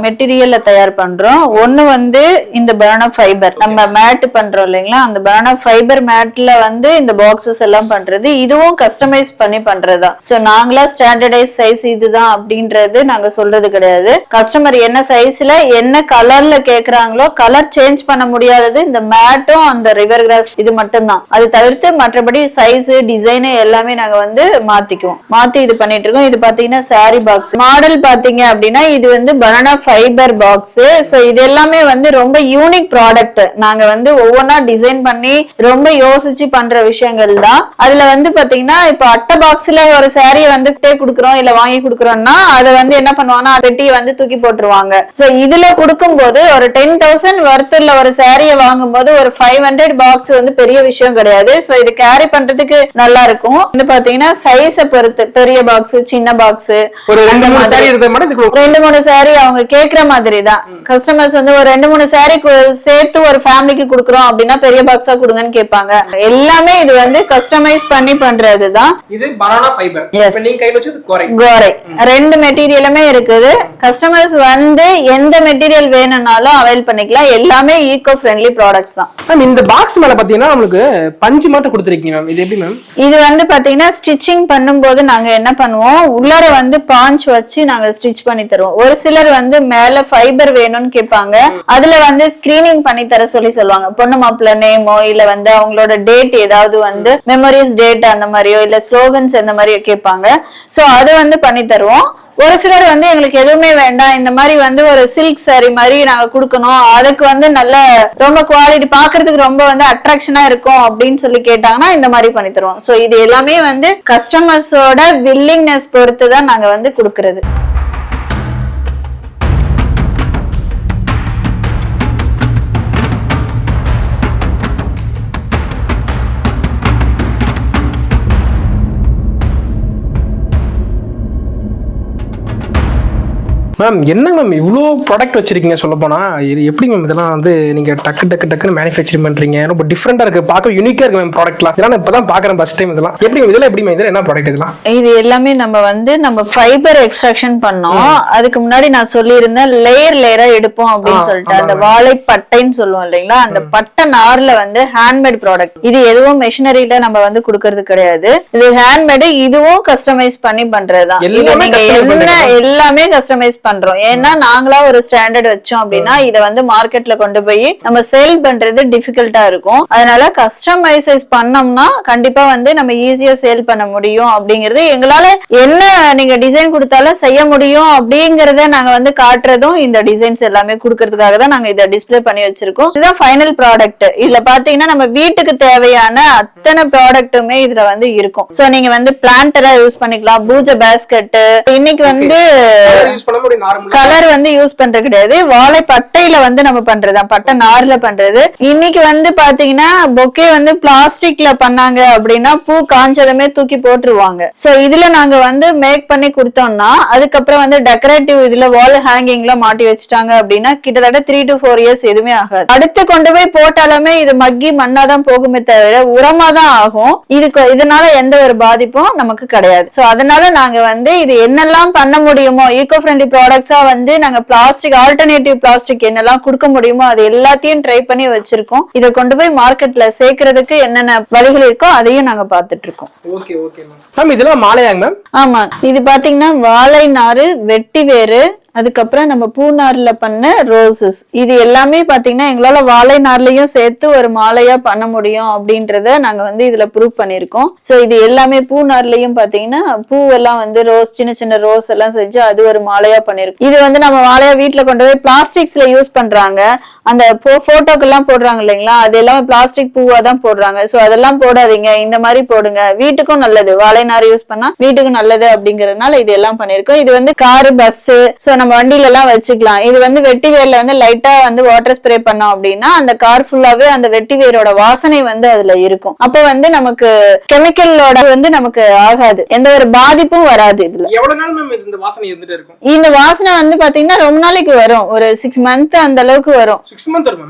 மெட்டீரியல்ல தயார் பண்றோம். ஒண்ணு வந்து இந்த பனானா ஃபைபர் நம்ம மேட் பண்றோம் இல்லைங்களா, அந்த பனானா ஃபைபர் மேட்ல வந்து இந்த பாக்ஸஸ் எல்லாம் பண்றது. இதுவும் கஸ்டமைஸ் பண்ணி பண்றதா. சோ நாங்களா ஸ்டாண்டர்டைஸ் சைஸ் இதுதான் அப்படின்றது நாங்க சொல்றது கிடையாது. கஸ்டமர் என்ன சைஸ்ல என்ன கலர்ல கேக்குறாங்களோ, கலர் சேஞ்ச் பண்ண முடியாதது இந்த மேட்டும் அந்த ரிவர் கிராஸ் இது மட்டும் தான். அது தவிர்த்து மற்றபடி சைஸ் டிசைன் எல்லாமே நாங்க வந்து மாத்தி இது பண்ணிட்டு இருக்கோம். இது பாத்தீங்கன்னா சாரி பாக்ஸ் மாடல் பாத்தீங்க அப்படின்னா இது வந்து பனானா ஃபைபர் பாக்ஸ். சோ இது எல்லாமே வந்து ரொம்ப யூனிக் ப்ராடக்ட். நாங்க வந்து ஒவ்வொன்னா டிசைன் பண்ணி ரொம்ப யோசிச்சு பண்ற விஷயங்கள் தான். அதுல வந்து பாத்தீங்கன்னா இப்ப அட்டை பாக்ஸ்ல ஒரு சாரியை வந்து குடுக்குறோம் இல்ல வாங்கி குடுக்குறோம்னா அதை வந்து என்ன பண்ணுவாங்கன்னா பெட்டியை வந்து தூக்கி போட்டுருவாங்க. சோ இதுல கொடுக்கும் போது ஒரு 10,000 வர்த்துள்ள ஒரு சாரியை வாங்கும்போது ஒரு 500 பாக்ஸ் வந்து பெரிய விஷயம் கிடையாது. சோ இது கேரி பண்றதுக்கு நல்லா இருக்கும். வந்து பாத்தீங்கன்னா சைஸ பொறுத்து பெரிய பாக்ஸ் சின்ன பாக்ஸ் ஒரு 2-3 சாரி இருக்க மாதிரி 2-3 சாரி அவங்க கேக்குற மாதிரி தான். கஸ்டமர்ஸ் வந்து ஒரு 2-3 சாரி சேர்த்து ஒரு ஃபேமிலிக்கு கொடுக்குறோம் அப்படின்னா பெரிய பாக்ஸா கொடுங்கன்னு கேட்பாங்க. எல்லாமே இது வந்து கஸ்டமைஸ் பண்ணி பண்றதுதான். இது பனானா ஃபைபர். இப்போ நீங்க கையில வச்சது கோரை 2 மெட்டீரியலுமே இருக்குது. கஸ்டமர்ஸ் வந்து எந்த மெட்டீரியல் வேணும்னாலும் அவைல் பண்ணிக்கலாம். எல்லாமே ஈகோ ஃப்ரெண்ட்லி ப்ராடக்ட்ஸ் தான். மேம் இந்த பாக்ஸ் மேல பாத்தீங்கன்னா நமக்கு பஞ்சு மட்டும் கொடுத்திருக்கீங்க மேம். இது எப்படி மேம்? இது வந்து பாத்தீங்கன்னா ஸ்டிச்சிங் பண்ணும்போது நாங்க என்ன பண்ணுவோம், உள்ளார வந்து பாஞ்ச் வச்சு நாங்க ஸ்டிச் பண்ணி தருவோம். ஒரு சிலர் வந்து மேல ஃபைபர் வேணும்னு கேட்பாங்க. அதுல வந்து ஸ்கிரீனிங் பண்ணி தர சொல்லுவாங்க. பொண்ணு மாப்பிள்ள நேமோ இல்ல வந்து அவங்களோட டேட் ஏதாவது வந்து மெமரிஸ் டேட் அந்த மாதிரியோ இல்ல ஸ்லோகன்ஸ் அந்த மாதிரியோ கேட்பாங்க. சோ அது வந்து பண்ணி தருவோம். ஒரு சிலர் வந்து எங்களுக்கு எதுவுமே வேண்டாம், இந்த மாதிரி வந்து ஒரு சில்க் சாரி மாதிரி நாங்க கொடுக்கணும், அதுக்கு வந்து நல்ல ரொம்ப குவாலிட்டி பாக்குறதுக்கு ரொம்ப வந்து அட்ராக்ஷனா இருக்கும் அப்படின்னு சொல்லி கேட்டாங்கன்னா இந்த மாதிரி பண்ணி தருவோம். சோ இது எல்லாமே வந்து கஸ்டமர்ஸோட வில்லிங்னஸ் பொறுத்து தான் நாங்க வந்து கொடுக்கறது. மேம் என்ன மேம் இவ்வளோ ப்ராடக்ட் வச்சிருக்கீங்க? சொல்ல போனா இது எப்படி மேம் இதெல்லாம் வந்து நீங்க டக்குன்னு மேனுஃபேக்சரிங் பண்றீங்க? ரொம்ப டிஃப்ரெண்டா இருக்கு, பார்க்க யூனிக்கா இருக்கு மேம் ப்ராடக்ட்லாம். இதெல்லாம் இப்பதான் பாக்குறேன் ஃபர்ஸ்ட் டைம். இதெல்லாம் எப்படி இதெல்லாம் என்ன ப்ராடக்ட் இதெல்லாம்? இது எல்லாமே நம்ம ஃபைபர் எக்ஸ்ட்ராக்ஷன் பண்ணோம். அதுக்கு முன்னாடி நான் சொல்லியிருந்தேன் லேயரா எடுப்போம் அப்படின்னு சொல்லிட்டு அந்த வாழை பட்டைன்னு சொல்லுவோம் இல்லைங்களா, அந்த பட்டை நார்ல வந்து ஹேண்ட்மேட் ப்ராடக்ட். இது எதுவும் மெஷினரியில நம்ம வந்து கொடுக்கறது கிடையாது. இது ஹேண்ட்மேடு, இதுவும் கஸ்டமைஸ் பண்ணி பண்றதுதான். எல்லாமே கஸ்டமைஸ் பண்றோம். ஏன்னா நாங்களா ஒரு ஸ்டாண்டர்ட் வச்சோம் அப்படின்னா இதை வந்து மார்க்கெட்ல கொண்டு போய் நம்ம சேல் பண்றது டிஃபிகல்ட்டா இருக்கும். அதனால கஸ்டமைஸ் பண்ணோம்னா கண்டிப்பா வந்து நம்ம ஈஸியா சேல் பண்ண முடியும். அப்படிங்கறது எங்களால என்ன நீங்க டிசைன் கொடுத்தாலும் செய்ய முடியும் அப்படிங்கறத நாங்க வந்து காட்டுறதும் இந்த டிசைன்ஸ் எல்லாமே கொடுக்கறதுக்காக தான் நாங்க இதை டிஸ்பிளே பண்ணி வச்சிருக்கோம். இதுதான் ஃபைனல் ப்ராடக்ட். இதுல பாத்தீங்கன்னா நம்ம வீட்டுக்கு தேவையான அத்தனை ப்ராடக்ட்டுமே இதுல வந்து இருக்கும். சோ நீங்க வந்து பிளான்டரா யூஸ் பண்ணிக்கலாம், பூஜை பேஸ்கெட். இன்னைக்கு வந்து கலர் வந்து யூஸ் பண்றது கிடையாது, வாழை பட்டையில வந்து நம்ம பண்றதுதான், பட்டை நார்ல பண்றது. இன்னைக்கு வந்து பாத்தீங்கன்னா பொக்கே வந்து பிளாஸ்டிக்ல பண்ணாங்க அப்படின்னா பூ காஞ்சதுமே தூக்கி போட்டுருவாங்க. சோ இதுல நாங்க வந்து மேக் பண்ணி கொடுத்தோம்னா அதுக்கப்புறம் வந்து டெக்கரேட்டிவ் இதுல வால் ஹேங்கிங்ல மாட்டி வச்சுட்டாங்க அப்படின்னா கிட்டத்தட்ட 3 to 4 years எதுவுமே ஆகாது. அடுத்து கொண்டு போய் போட்டாலுமே இது மக்கி மண்ணாதான் போகுமே தவிர உரமா தான் ஆகும். இதனால எந்த ஒரு பாதிப்பும் நமக்கு கிடையாது. சோ அதனால நாங்க வந்து இது என்னெல்லாம் பண்ண முடியுமோ ஈகோ ஃப்ரெண்ட்லி ப்ராடக்ட்ஸா வந்து நாங்க பிளாஸ்டிக் ஆல்டர்னேட்டிவ் பிளாஸ்டிக் என்னெல்லாம் கொடுக்க முடியுமோ அது எல்லாத்தையும் ட்ரை பண்ணி வச்சிருக்கோம். இதை கொண்டு போய் மார்க்கெட்ல சேர்க்கறதுக்கு என்னென்ன வழிகள் இருக்கோ அதையும் நாங்க பாத்துட்டு இருக்கோம். இதெல்லாம் மாலையாங்க மேம்? ஆமா, இது பாத்தீங்கன்னா வாழை நாறு, வெட்டி வேறு, அதுக்கப்புறம் நம்ம பூநார்ல பண்ண ரோசஸ். இது எல்லாமே பாத்தீங்கன்னா எங்களால வாழை நார்லயும் சேர்த்து ஒரு மாலையா பண்ண முடியும் அப்படின்றத நாங்க வந்து இதுல ப்ரூவ் பண்ணிருக்கோம். சோ இது எல்லாமே பூநார்லயும் பாத்தீங்கன்னா பூவெல்லாம் வந்து ரோஸ், சின்ன சின்ன ரோஸ் எல்லாம் செஞ்சு அது ஒரு மாலையா பண்ணிருக்கோம். இது வந்து நம்ம மாலையா வீட்டுல கொண்டு போய் பிளாஸ்டிக்ஸ்ல யூஸ் பண்றாங்க. அந்த போட்டோக்கு எல்லாம் போடுறாங்க இல்லைங்களா, அது எல்லாமே பிளாஸ்டிக் பூவா தான் போடுறாங்க. சோ அதெல்லாம் போடாதீங்க, இந்த மாதிரி போடுங்க, வீட்டுக்கும் நல்லது, வாழை நார் யூஸ் பண்ணா வீட்டுக்கும் நல்லது அப்படிங்கறதுனால இது எல்லாம் பண்ணிருக்கோம். இது வந்து காரு, பஸ், சோ நம்ம வண்டியில எல்லாம் வச்சுக்கலாம். இது வந்து வெட்டி வேர்ல வந்து லைட்டா வந்து வாட்டர் ஸ்ப்ரே பண்ணோம் அப்படின்னா அந்த கார் ஃபுல்லாவே அந்த வெட்டி வேரோட வாசனை வந்து அதுல இருக்கும். அப்ப வந்து நமக்கு கெமிக்கலோட வந்து நமக்கு ஆகாது, எந்த ஒரு பாதிப்பும் வராது. இதுல எவ்வளவு நாள் மேம் இந்த வாசனை இருந்துட்டே இருக்கும்? இந்த வாசனை வந்து பாத்தீங்கன்னா ரொம்ப நாளைக்கு வரும், ஒரு 6 மந்த் அந்த அளவுக்கு வரும்.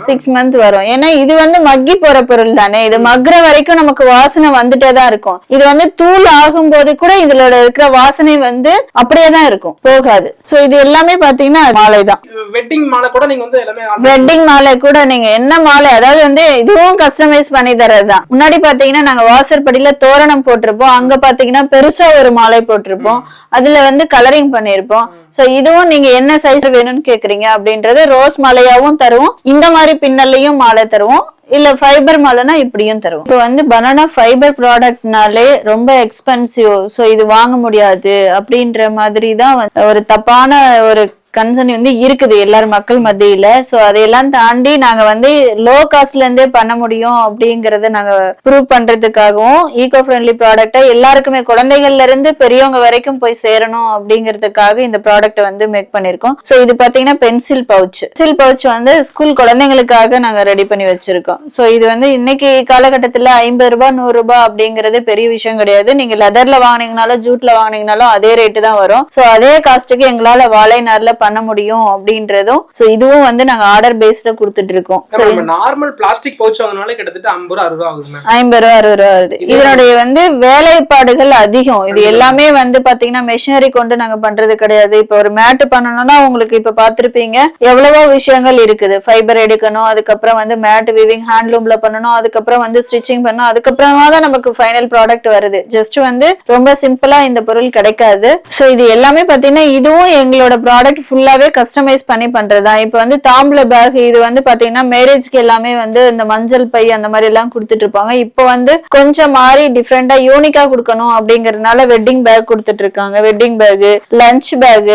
6 மந்த் வரும். ஏன்னா இது வந்து மக்கி போற பொருள் தானே, இது மக்குற வரைக்கும் நமக்கு வாசனை வந்துட்டே தான் இருக்கும். இது வந்து தூள் ஆகும் போது கூட இதுல இருக்கிற வாசனை வந்து அப்படியே தான் இருக்கும், போகாது. சோ இது எல்லாமே பாத்தீங்கன்னா மாலை தான். வெட்டிங் மாலை கூட நீங்க வந்து எல்லாமே வெட்டிங் மாலை கூட நீங்க என்ன மாலை, அதாவது வந்து இதுவும் கஸ்டமைஸ் பண்ணி தரதுதான். முன்னாடி பாத்தீங்கன்னா நாங்க வாசற்படியில தோரணம் போட்டிருப்போம், அங்க பாத்தீங்கன்னா பெருசா ஒரு மாலை போட்டிருப்போம், அதுல வந்து கலரிங் பண்ணிருப்போம். சோ இதுவும் நீங்க என்ன சைஸ் வேணும்னு கேக்குறீங்க அப்படின்றது ரோஸ் மாலையாவும் தருவோம், இந்த மாதிரி பின்னல்லையும் மாலை தருவோம், இல்ல ஃபைபர் மாலைனா இப்படியும் தருவோம். இப்போ வந்து பனானா ஃபைபர் ப்ராடக்ட்னாலே ரொம்ப எக்ஸ்பென்சிவ், சோ இது வாங்க முடியாது அப்படின்ற மாதிரி தான் ஒரு தப்பான ஒரு கன்சர்ன் வந்து இருக்குது எல்லாரும் மக்கள் மத்தியில. சோ அதையெல்லாம் தாண்டி நாங்க வந்து லோ காஸ்ட்ல இருந்தே பண்ண முடியும் அப்படிங்கறத நாங்க ப்ரூவ் பண்றதுக்காகவும் ஈகோ ஃப்ரெண்ட்லி ப்ராடக்டா எல்லாருக்குமே குழந்தைகள்ல இருந்து பெரியவங்க வரைக்கும் போய் சேரணும் அப்படிங்கறதுக்காக இந்த ப்ராடக்ட் வந்து மேக் பண்ணிருக்கோம். சோ இது பாத்தீங்கன்னா பென்சில் பவுச் வந்து ஸ்கூல் குழந்தைங்களுக்காக நாங்க ரெடி பண்ணி வச்சிருக்கோம். சோ இது வந்து இன்னைக்கு காலகட்டத்துல 50 ரூபாய் 100 ரூபாய் அப்படிங்கறது பெரிய விஷயம் கிடையாது. நீங்க லெதர்ல வாங்கினீங்கனாலும் ஜூட்ல வாங்கினீங்கனாலும் அதே ரேட்டு தான் வரும். சோ அதே காஸ்ட்டுக்கு எங்களால வாழை நார்ல பண்ண முடியும் அப்படின்றதும். சோ இதுவும் வந்து நாங்க ஆர்டர் பேஸ்ல கொடுத்துட்டு இருக்கோம். நார்மல் பிளாஸ்டிக் பவுச் வாங்குனாலே கிட்டத்தட்ட 50 ரூபாய் 60 ரூபாய் ஆகுது. 50 ரூபாய் 60 ரூபாய் ஆகுது. இதனுடைய வந்து வேலைப்பாடுகள் அதிகம். இது எல்லாமே வந்து பாத்தீங்கன்னா மெஷினரி கொண்டு நாங்க பண்றது கிடையாது. இப்ப ஒரு மேட் பண்ணணும்னா உங்களுக்கு இப்ப பாத்திருப்பீங்க எவ்வளவோ விஷயங்கள் இருக்குது. ஃபைபர் எடுக்கணும், அதுக்கப்புறம் வந்து மேட் வீவிங் ஹேண்ட்லூம்ல பண்ணணும், அதுக்கப்புறம் வந்து ஸ்டிச்சிங் பண்ணணும், அதுக்கப்புறமா தான் நமக்கு ஃபைனல் ப்ராடக்ட் வருது. ஜஸ்ட் வந்து ரொம்ப சிம்பிளா இந்த பொருள் கிடைக்காது. சோ இது எல்லாமே பாத்தீங்கன்னா இதுவும் எங்களோட ப்ராடக்ட் ஃபுல்லாவே கஸ்டமைஸ் பண்ணி பண்றதா. இப்ப வந்து தாம்பூல பேக் இது வந்து பாத்தீங்கன்னா மேரேஜ்க்கு எல்லாமே வந்து இந்த மஞ்சள் பை அந்த மாதிரி எல்லாம் கொடுத்துட்டு இருப்பாங்க. இப்போ வந்து கொஞ்சம் மாறி டிஃப்ரெண்டா யூனிக்கா கொடுக்கணும் அப்படிங்கறதுனால வெட்டிங் பேக் கொடுத்துட்டு இருக்காங்க. வெட்டிங் பேக், லஞ்ச் பேக்,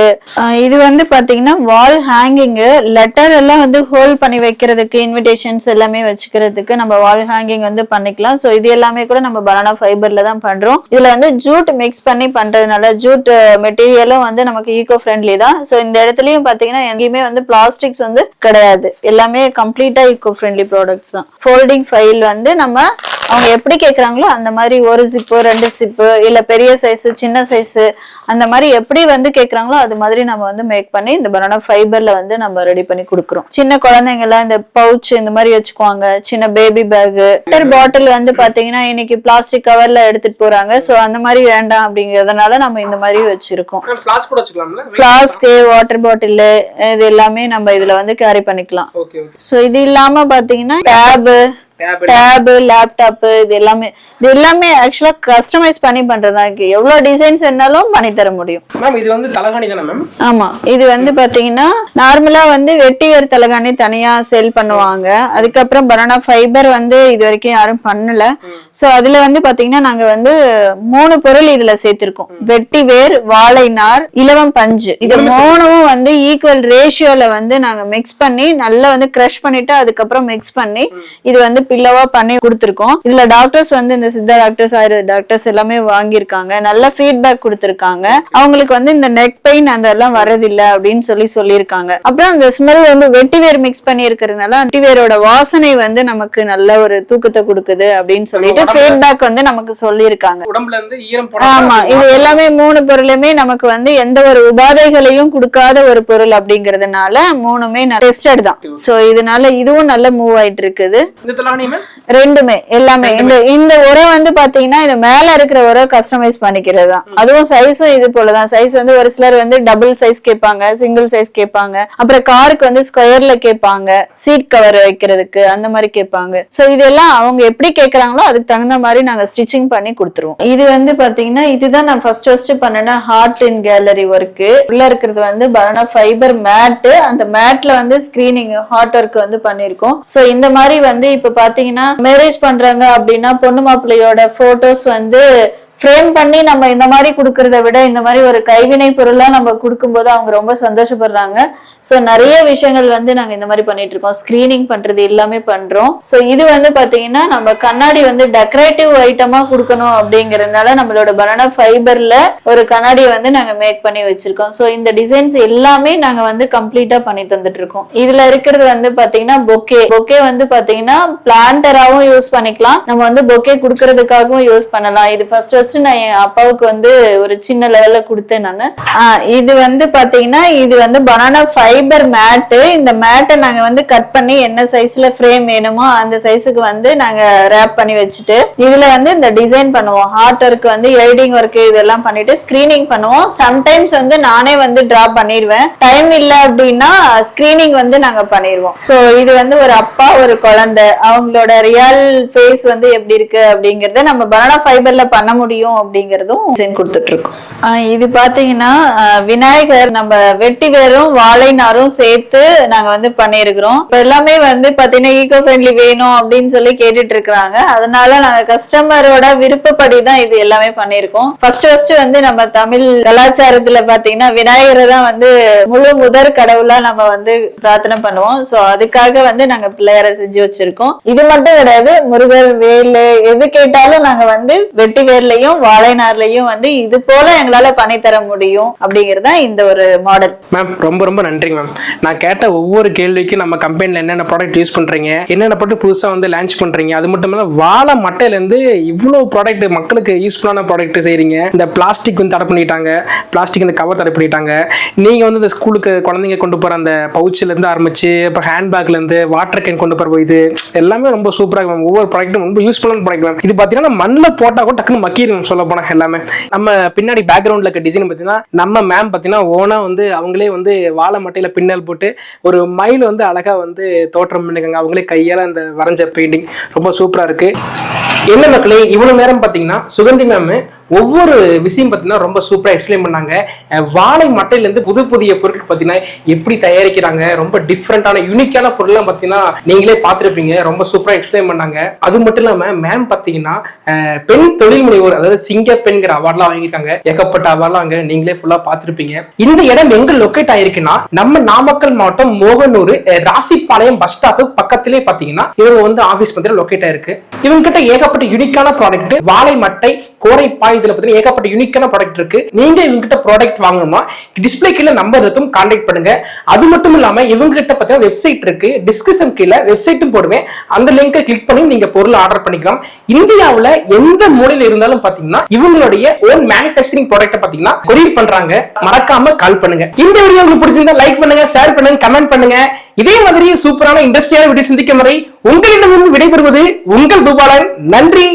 இது வந்து பாத்தீங்கன்னா வால் ஹேங்கிங், லெட்டர் எல்லாம் வந்து ஹோல்ட் பண்ணி வைக்கிறதுக்கு, இன்விடேஷன்ஸ் எல்லாமே வச்சுக்கிறதுக்கு நம்ம வால் ஹேங்கிங் வந்து பண்ணிக்கலாம். சோ இது எல்லாமே கூட நம்ம பனானா ஃபைபர்ல தான் பண்றோம். இதுல வந்து ஜூட் மிக்ஸ் பண்ணி பண்றதுனால ஜூட் மெட்டீரியலும் வந்து நமக்கு ஈகோ ஃப்ரெண்ட்லி தான். சோ இந்த இடத்துலயும் பாத்தீங்கன்னா எங்கேயுமே வந்து பிளாஸ்டிக்ஸ் வந்து கிடையாது, எல்லாமே கம்ப்ளீட்டா ஈகோ ஃப்ரெண்ட்லி ப்ராடக்ட்ஸ் தான். ஃபோல்டிங் ஃபைல் வந்து நம்ம அவங்க எப்படி கேக்குறாங்களோ அந்த மாதிரி ஒரு ஜிப்பு 2 ஜிப்பு இல்ல பெரிய சைஸ் சின்ன சைஸ் அந்த மாதிரி எப்படி வந்து கேக்குறாங்களோ அது மாதிரி நம்ம வந்து மேக் பண்ணி இந்த பனானா ஃபைபர்ல வந்து நம்ம ரெடி பண்ணி கொடுக்குறோம். சின்ன குழந்தைங்க எல்லாம் இந்த பவுச் இந்த மாதிரி வச்சுக்குவாங்க, சின்ன பேபி பேக், வாட்டர் பாட்டில் வந்து பாத்தீங்கன்னா இன்னைக்கு பிளாஸ்டிக் கவர்ல எடுத்துட்டு போறாங்க. சோ அந்த மாதிரி வேண்டாம் அப்படிங்கறதுனால நம்ம இந்த மாதிரி வச்சிருக்கோம். பிளாஸ்க், வாட்டர் பாட்டில் இது எல்லாமே நம்ம இதுல வந்து கேரி பண்ணிக்கலாம். சோ இது இல்லாம பாத்தீங்கன்னா டேப், லேப்டாப் இது எல்லாமே ஆக்சுவலா கஸ்டமைஸ் பண்ணி பண்றதா. எவ்வளவு டிசைன்ஸ் வேணாலும் பண்ணி தர முடியும். மேம் இது வந்து தலகாணி தானே மேம்? ஆமா, இது வந்து பாத்தீங்கன்னா நார்மலா வந்து வெட்டிவேர் தலகாணி தனியா சேல் பண்ணுவாங்க. அதுக்கப்புறம் பனானா ஃபைபர் வந்து இது வரைக்கும் யாரும் பண்ணல. சோ அதுல வந்து பாத்தீங்கன்னா நாங்க வந்து 3 பொருள் இதுல சேர்த்திருக்கோம். வெட்டிவேர், வாழை நார், இலவம் பஞ்சு, இது 3ம் வந்து ஈக்குவல் ரேஷியோல வந்து நாங்க மிக்ஸ் பண்ணி நல்லா வந்து கிரஷ் பண்ணிட்டு அதுக்கப்புறம் மிக்ஸ் பண்ணி இது வந்து பில்லவா பண்ணி கொடுத்திருக்கோம். இதுல டாக்டர்ஸ் வந்து இந்த சித்தா டாக்டர்ஸ், ஆயுர்வேத டாக்டர்ஸ் எல்லாமே வாங்கியிருக்காங்க, நல்ல ஃபீட்பேக் கொடுத்திருக்காங்க. அவங்களுக்கு வந்து இந்த நெக் பெயின் அதெல்லாம் வரதில்லை அப்படின்னு சொல்லியிருக்காங்க. அப்புறம் அந்த ஸ்மெல் வந்து வெட்டிவேர் மிக்ஸ் பண்ணி இருக்கிறதுனால வெட்டிவேரோட வாசனை வந்து நமக்கு நல்ல ஒரு தூக்கத்தை கொடுக்குது அப்படின்னு சொல்லிட்டு ஃபீட்பேக் வந்து நமக்கு சொல்லியிருக்காங்க. ஆமா, இது எல்லாமே 3 பொருளுமே நமக்கு வந்து எந்த ஒரு உபாதைகளையும் கொடுக்காத ஒரு பொருள் அப்படிங்கறதுனால 3மே டெஸ்டட் தான். சோ இதனால இதுவும் நல்ல மூவ் ஆயிட்டு இருக்குது. ரெண்டுமே எல்லாமே இந்த உரம் வந்து பாத்தீங்கன்னா இது மேல இருக்கிற உரம் கஸ்டமைஸ் பண்ணிக்கிறது தான். அதுவும் சைஸும் இது போலதான். சைஸ் வந்து ஒரு சிலர் வந்து டபுள் சைஸ் கேட்பாங்க, சிங்கிள் சைஸ் கேட்பாங்க, அப்புறம் காருக்கு வந்து ஸ்கொயர்ல கேட்பாங்க, சீட் கவர் வைக்கிறதுக்கு அந்த மாதிரி கேட்பாங்க. சோ இதெல்லாம் அவங்க எப்படி கேட்கறாங்களோ அதுக்கு தகுந்த மாதிரி நாங்க ஸ்டிச்சிங் பண்ணி கொடுத்துருவோம். இது வந்து பாத்தீங்கன்னா இதுதான் நான் ஃபர்ஸ்ட் பண்ணேன்னா ஹார்ட் இன் கேலரி ஒர்க். உள்ள இருக்கிறது வந்து பனானா ஃபைபர் மேட், அந்த மேட்ல வந்து ஸ்கிரீனிங் ஹார்ட் ஒர்க் வந்து பண்ணிருக்கோம். சோ இந்த மாதிரி வந்து இப்ப பாத்தீங்கன்னா மேரேஜ் பண்றாங்க அப்படின்னா பொண்ணு மாப்பிள்ளையோட போட்டோஸ் வந்து ஃப்ரேம் பண்ணி நம்ம இந்த மாதிரி கொடுக்கறத விட இந்த மாதிரி ஒரு கைவினை பொருளா நம்ம கொடுக்கும்போது அவங்க ரொம்ப சந்தோஷப்படுறாங்க. ஸோ நிறைய விஷயங்கள் வந்து நாங்க இந்த மாதிரி பண்ணிட்டு இருக்கோம். ஸ்கிரீனிங் பண்றது எல்லாமே பண்றோம். ஸோ இது வந்து பாத்தீங்கன்னா நம்ம கண்ணாடி வந்து டெக்கரேட்டிவ் ஐட்டமா கொடுக்கணும் அப்படிங்கறதுனால நம்மளோட பனானா ஃபைபர்ல ஒரு கண்ணாடியை வந்து நாங்க மேக் பண்ணி வச்சிருக்கோம். ஸோ இந்த டிசைன்ஸ் எல்லாமே நாங்க வந்து கம்ப்ளீட்டா பண்ணி தந்துட்டு இருக்கோம். இதுல இருக்கிறது வந்து பாத்தீங்கன்னா பொக்கே வந்து பாத்தீங்கன்னா பிளான்டராவும் யூஸ் பண்ணிக்கலாம், நம்ம வந்து பொக்கே குடுக்கறதுக்காகவும் யூஸ் பண்ணலாம். இது ஃபர்ஸ்ட் நான் என் அப்பாவுக்கு வந்து ஒரு சின்ன லெவல்ல கொடுத்தேன் நானு. இது வந்து பாத்தீங்கன்னா இது வந்து பனானா ஃபைபர் மேட்டு. இந்த மேட்டை நாங்க வந்து கட் பண்ணி என்ன சைஸ்ல ஃப்ரேம் வேணுமோ அந்த சைஸுக்கு வந்து நாங்க ரேப் பண்ணி வச்சுட்டு இதுல வந்து இந்த டிசைன் பண்ணுவோம். ஹார்ட் ஒர்க் வந்து எடிட்டிங் ஒர்க் இதெல்லாம் பண்ணிட்டு ஸ்கிரீனிங் பண்ணுவோம். சம்டைம்ஸ் வந்து நானே வந்து டிரா பண்ணிடுவேன். டைம் இல்ல அப்படின்னா ஸ்கிரீனிங் வந்து நாங்க பண்ணிடுவோம். சோ இது வந்து ஒரு அப்பா ஒரு குழந்தை அவங்களோட ரியல் ஃபேஸ் வந்து எப்படி இருக்கு அப்படிங்கறத நம்ம பனானா ஃபைபர்ல பண்ண முடியும் அப்படிங்கறதும் டிசைன் கொடுத்துட்டு இருக்கோம். இது பாத்தீங்கன்னா விநாயகர் நம்ம வெட்டி வேரும் வாழை நாரும் சேர்த்து நாங்க வந்து பண்ணிருக்கிறோம். இப்ப எல்லாமே வந்து பாத்தீங்கன்னா ஈகோ ஃப்ரெண்ட்லி வேணும் அப்படின்னு சொல்லி கேட்டுட்டு இருக்காங்க. அதனால நாங்க கஸ்டமரோட விருப்பப்படி தான் இது எல்லாமே பண்ணிருக்கோம். ஃபர்ஸ்ட் வந்து நம்ம தமிழ் கலாச்சாரத்துல பாத்தீங்கன்னா விநாயகரை தான் வந்து முழு முதற் கடவுளா நம்ம வந்து பிரார்த்தனை பண்ணுவோம். சோ அதுக்காக வந்து நாங்க பிள்ளையார செஞ்சு வச்சிருக்கோம். இது மட்டும் கிடையாது, முருகர் வேலு எது கேட்டாலும் நாங்க வந்து வெட்டி வேர்லயும் வாழை நார்லயும் வந்து இது போல எங்களால பண்ணி தர முடியும் அப்படிங்கறத இந்த ஒரு மாடல். மேம் ரொம்ப ரொம்ப நன்றி மேம். நான் கேட்ட ஒவ்வொரு கேள்விக்கும் நம்ம கம்பெனில என்னென்ன ப்ராடக்ட் யூஸ் பண்றீங்க, என்னென்ன ப்ராடக்ட் புதுசா வந்து லான்ச் பண்றீங்க, அது மட்டும் இல்ல வாழை மட்டையில இருந்து இவ்வளவு ப்ராடக்ட் மக்களுக்கு யூஸ்ஃபுல்லான ப்ராடக்ட் செய்றீங்க. இந்த பிளாஸ்டிக் வந்து தடை பண்ணிட்டாங்க, பிளாஸ்டிக் இந்த கவர் தடை பண்ணிட்டாங்க. நீங்க வந்து இந்த ஸ்கூலுக்கு குழந்தைங்க கொண்டு போற அந்த பவுச்ல இருந்து ஆரம்பிச்சு இப்போ ஹேண்ட்பேக்ல இருந்து வாட்டர் கேன் கொண்டு போற இது எல்லாமே ரொம்ப சூப்பரா மேம். ஒவ்வொரு ப்ராடக்ட்டும் ரொம்ப யூஸ்ஃபுல்லான ப்ராடக்ட் மேம். இது பாத்தீங்கன்னா மண்ணில் போட்டா கூட டக்குன்னு மக்கீரும் சொல்ல போனா எல்லாமே. நம்ம பின்னாடி பேக்ரவுண்ட்ல இருக்க டிசைன் பார்த்தீங்கன்னா நம்ம மேம் பார்த்தீங்கன்னா ஓனா வந்து அவங்களே வந்து வாழை மட்டையில பின்னல் போட்டு ஒரு மயில் வந்து அழகா வந்து தோற்றம் பண்ணிருக்காங்க. அவங்களே கையால அந்த வரைஞ்ச பெயிண்டிங் ரொம்ப சூப்பரா இருக்கு. என்ன மக்களே, இவ்வளவு நேரம் பாத்தீங்கன்னா சுகந்தி மேம் ஒவ்வொரு விஷயம் பார்த்தீங்கன்னா ரொம்ப சூப்பரா எக்ஸ்பிளைன் பண்ணாங்க. வாழை மட்டையில இருந்து புது புதிய பொருட்கள் பார்த்தீங்கன்னா எப்படி தயாரிக்கிறாங்க, ரொம்ப டிஃப்ரெண்டான யூனிக்கான பொருள்லாம் பார்த்தீங்கன்னா நீங்களே பார்த்துருப்பீங்க. ரொம்ப சூப்பரா எக்ஸ்பிளைன் பண்ணாங்க. அது மட்டும் இல்லாம மேம் பார்த்தீங்கன்னா பெண் தொழில் முனைவோர் அதாவது சிங்க பெண்கிற அவார்ட்லாம் வாங்கியிருக்காங்க. ஏகப்பட்ட அவார்ட்லாம் அங்க நீங்களே ஃபுல்லா பார்த்துருப்பீங்க. இந்த இடம் எங்க லொக்கேட் ஆயிருக்குன்னா நம்ம நாமக்கல் மாவட்டம் மோகனூர் ராசிபாளையம் பஸ் ஸ்டாப் பக்கத்திலே பார்த்தீங்கன்னா இவங்க வந்து ஆபீஸ் பார்த்தீங்கன்னா லொக்கேட் ஆயிருக்கு. இவங்க கிட்ட ஏகப்பட்ட யூனிக்கான ப்ராடக்ட் வாழை மட்டை கோரைப்பாய் இதுல பார்த்தீங்கன்னா ஏகப்பட்ட யூனிக்கான ப்ராடக்ட் இருக்கு. நீங்க இவங்க கிட்ட ப்ராடக்ட் வாங்கணுமா டிஸ்பிளே கீழே நம்பர் இருக்கும், கான்டாக்ட் பண்ணுங்க. அது மட்டும் இல்லாம இவங்க கிட்ட பார்த்தீங்கன்னா வெப்சைட் இருக்கு, டிஸ்கிரிப்ஷன் கீழே வெப்சைட்டும் போடுவேன். அந்த லிங்கை கிளிக் பண்ணி நீங்க பொருள் ஆர்டர் பண்ணிக்கலாம். இந்தியாவுல எந்த மூலையில இருந்தாலும் பாத்தீங்கன்னா இவங்களுடைய ஓன் மேனுஃபேக்சரிங் ப்ராடக்ட் பாத்தீங்கன்னா கொரியர் பண்றாங்க. மறக்காம கால் பண்ணுங்க. இந்த வீடியோ உங்களுக்கு பிடிச்சிருந்தா லைக் பண்ணுங்க, ஷேர் பண்ணுங்க, கமெண்ட் பண்ணுங்க. இதே மாதிரி சூப்பரான இண்டஸ்ட்ரியான வீடியோ சந்திக்கும் வரை உங்களிடமிருந்து விடைபெறுவது உங்கள் பூபாலன். நன்றி.